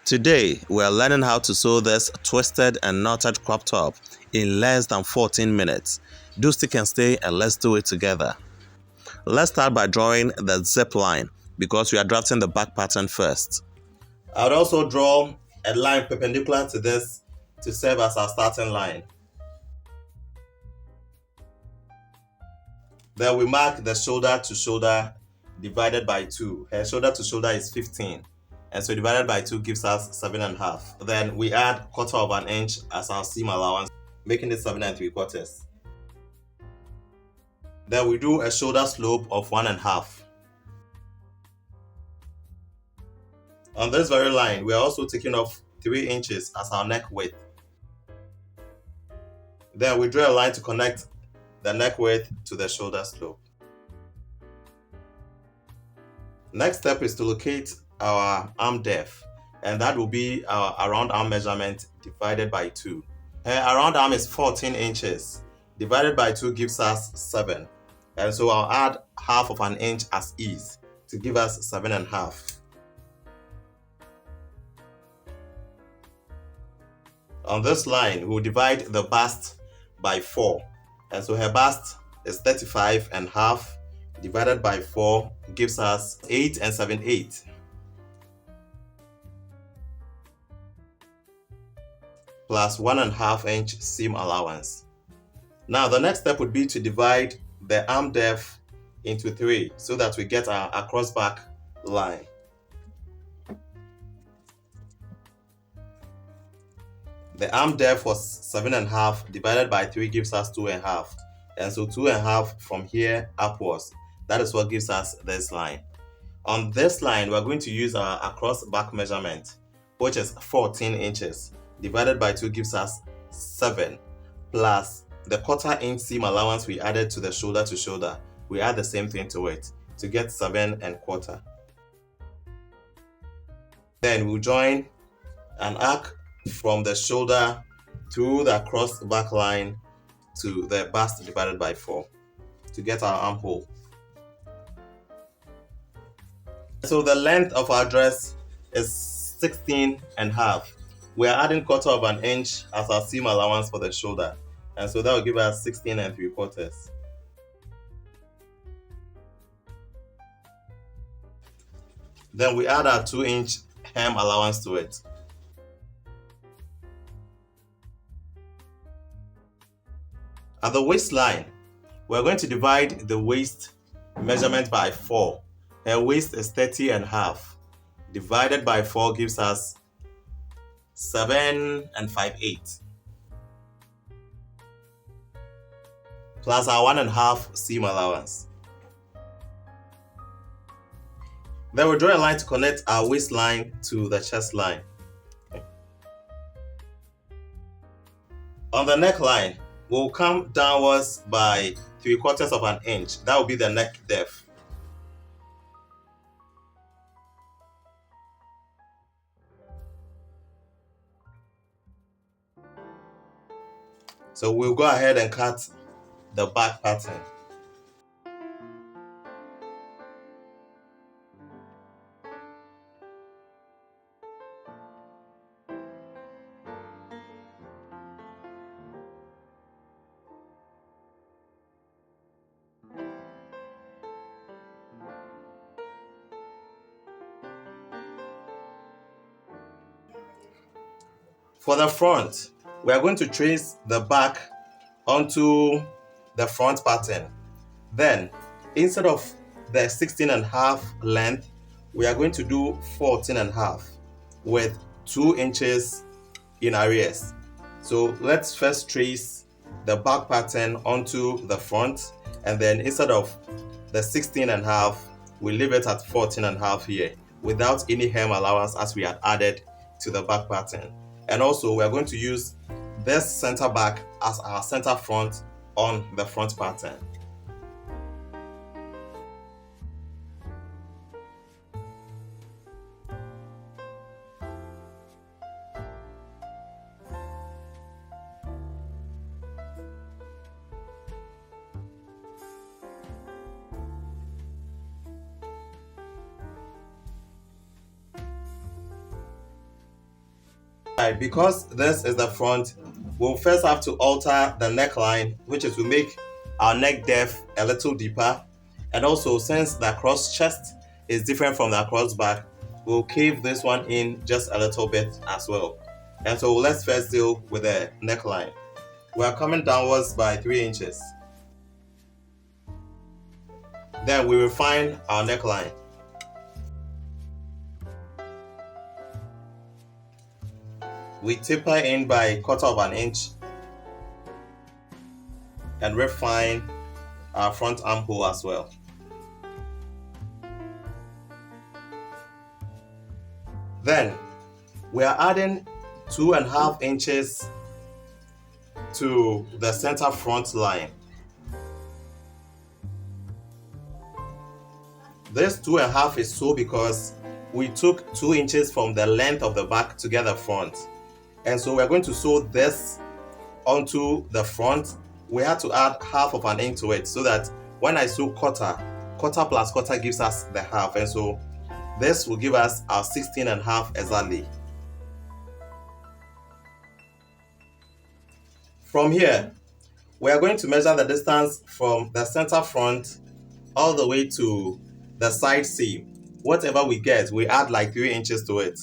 Today, we are learning how to sew this twisted and knotted crop top in less than 14 minutes. Do stick and stay and let's do it together. Let's start by drawing the zip line because we are drafting the back pattern first. I would also draw a line perpendicular to this to serve as our starting line. Then we mark the shoulder to shoulder divided by 2. Her shoulder to shoulder is 15. And so divided by 2 gives us 7.5. Then we add 1/4 of an inch as our seam allowance, making it 7 3/4. Then we do a shoulder slope of 1.5. On this very line, we are also taking off 3 inches as our neck width. Then we draw a line to connect the neck width to the shoulder slope. Next step is to locate our arm depth, and that will be our around arm measurement divided by 2. Her around arm is 14 inches. Divided by 2 gives us 7. And so I'll add 1/2 of an inch as ease to give us 7.5. On this line, we'll divide the bust by 4. And so her bust is 35.5 divided by 4 gives us 8 7/8. Plus 1.5 inch seam allowance. Now the next step would be to divide the arm depth into 3 so that we get our cross back line. The arm depth was 7.5 divided by 3 gives us 2.5. And so 2.5 from here upwards. That is what gives us this line. On this line, we're going to use our across back measurement, which is 14 inches. Divided by 2 gives us 7, plus the 1/4 inch seam allowance we added to the shoulder to shoulder. We add the same thing to it to get 7.25. Then we'll join an arc from the shoulder through the cross back line to the bust divided by 4 to get our armhole. So the length of our dress is 16.5. We are adding 1/4 of an inch as our seam allowance for the shoulder. And so that will give us 16 3/4. Then we add our 2-inch hem allowance to it. At the waistline, we're going to divide the waist measurement by 4. Her waist is 30.5. Divided by 4 gives us 7 5/8. Plus our 1.5 seam allowance. Then we'll draw a line to connect our waistline to the chest line. On the neckline, we'll come downwards by 3/4 of an inch. That will be the neck depth. So we'll go ahead and cut the back pattern. For the front, we are going to trace the back onto the front pattern. Then, instead of the 16.5 length, we are going to do 14.5 with 2 inches in arrears. So let's first trace the back pattern onto the front, and then instead of the 16.5, we leave it at 14.5 here without any hem allowance as we had added to the back pattern. And also we are going to use this center back as our center front on the front pattern. Alright, because this is the front, we'll first have to alter the neckline, which is to make our neck depth a little deeper. And also, since the cross chest is different from the cross back, we'll cave this one in just a little bit as well. And so let's first deal with the neckline. We are coming downwards by 3 inches. Then we refine our neckline. We taper in by 1/4 inch and refine our front armhole as well. Then we are adding 2.5 inches to the center front line. This 2.5 is so because we took 2 inches from the length of the back to get the front. And so we're going to sew this onto the front. We had to add 1/2 inch to it so that when I sew quarter plus quarter gives us the half. And so this will give us our 16.5 exactly. From here, we are going to measure the distance from the center front all the way to the side seam. Whatever we get, we add like 3 inches to it.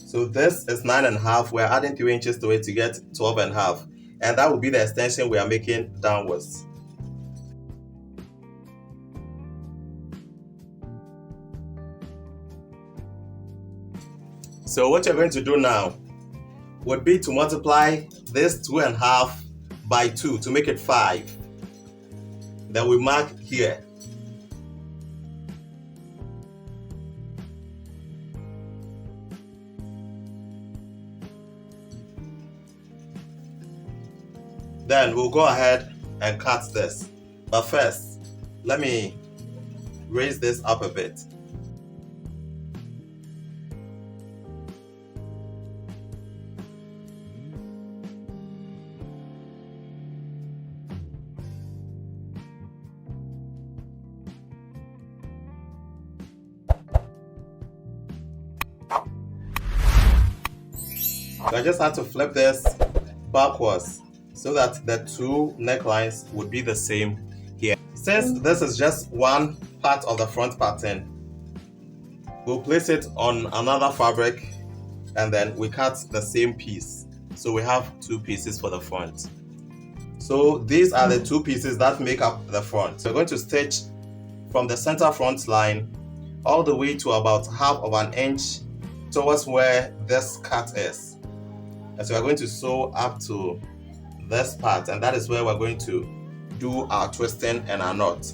So this is 9.5. We're adding 3 inches to it to get 12.5. And that will be the extension we are making downwards. So what you're going to do now would be to multiply this 2.5 by 2 to make it 5. Then we mark here. Then we'll go ahead and cut this. But first, let me raise this up a bit. So I just had to flip this backwards so that the two necklines would be the same here. Since this is just one part of the front pattern, we'll place it on another fabric and then we cut the same piece. So we have 2 pieces for the front. So these are the 2 pieces that make up the front. So we're going to stitch from the center front line all the way to about 1/2 inch towards where this cut is. And so we're going to sew up to this part, and that is where we're going to do our twisting and our knot.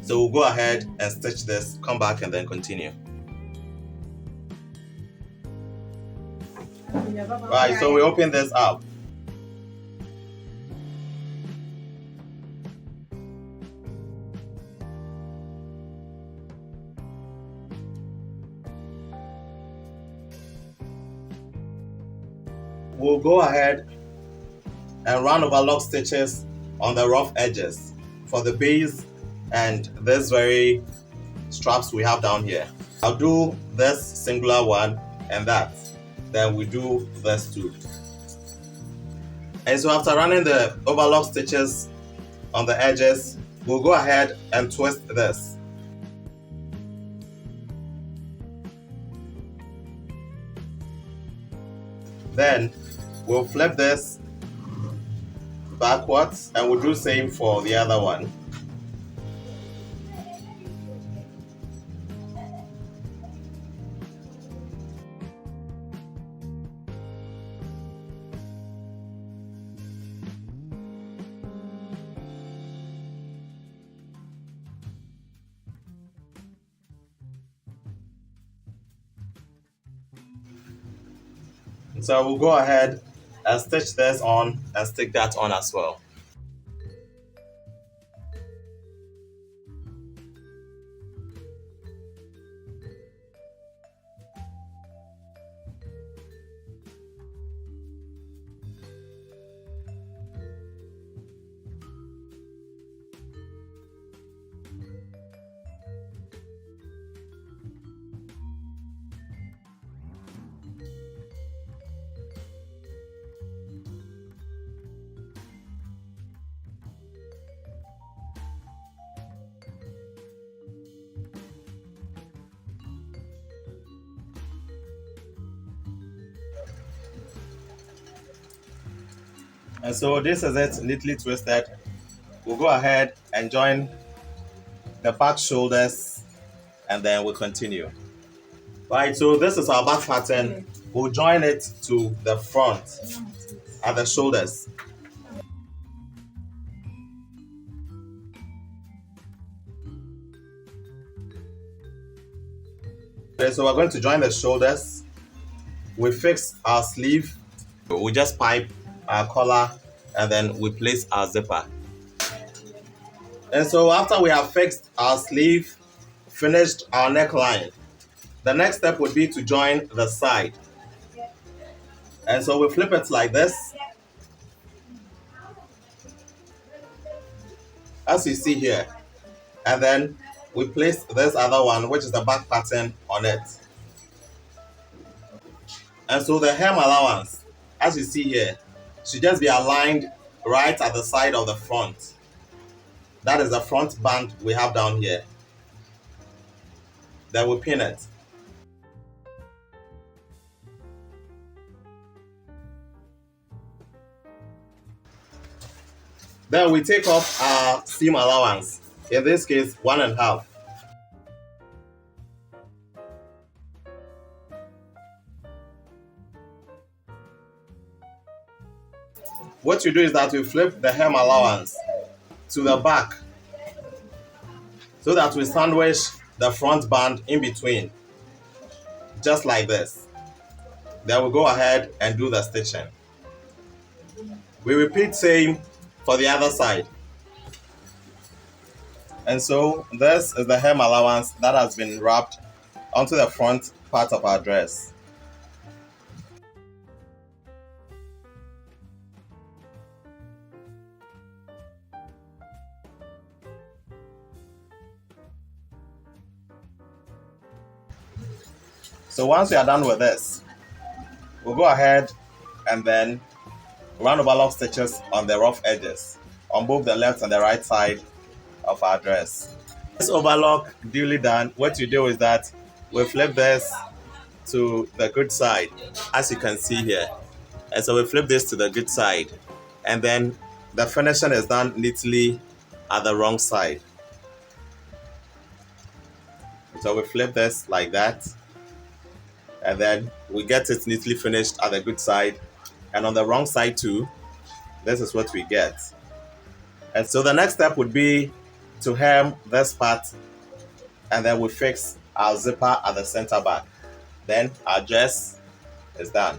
So we'll go ahead and stitch this, come back and then continue. Right, so we open this up. We'll go ahead and run overlock stitches on the rough edges for the base and this very straps we have down here. I'll do this singular one and that, then we do this too. And so after running the overlock stitches on the edges, we'll go ahead and twist this. Then we'll flip this backwards and we'll do the same for the other one. So we'll go ahead and stitch this on and stick that on as well. And so this is it, neatly twisted. We'll go ahead and join the back shoulders, and then we'll continue. Right, so this is our back pattern. We'll join it to the front at the shoulders. Okay, so we're going to join the shoulders. We fix our sleeve. We just pipe our collar, and then we place our zipper. And so after we have fixed our sleeve, finished our neckline, the next step would be to join the side. And so we flip it like this, as you see here. And then we place this other one, which is the back pattern, on it. And so the hem allowance, as you see here, should just be aligned right at the side of the front. That is the front band we have down here. Then we pin it. Then we take off our seam allowance, in this case 1.5. What you do is that we flip the hem allowance to the back so that we sandwich the front band in between, just like this. Then we'll go ahead and do the stitching. We repeat same for the other side. And so this is the hem allowance that has been wrapped onto the front part of our dress. So once we are done with this, we'll go ahead and then run overlock stitches on the rough edges on both the left and the right side of our dress. This overlock duly done, what you do is that we flip this to the good side, as you can see here. And so we flip this to the good side, and then the finishing is done neatly at the wrong side. So we flip this like that, and then we get it neatly finished at the good side, and on the wrong side too, this is what we get. And so the next step would be to hem this part, and then we fix our zipper at the center back. Then our dress is done.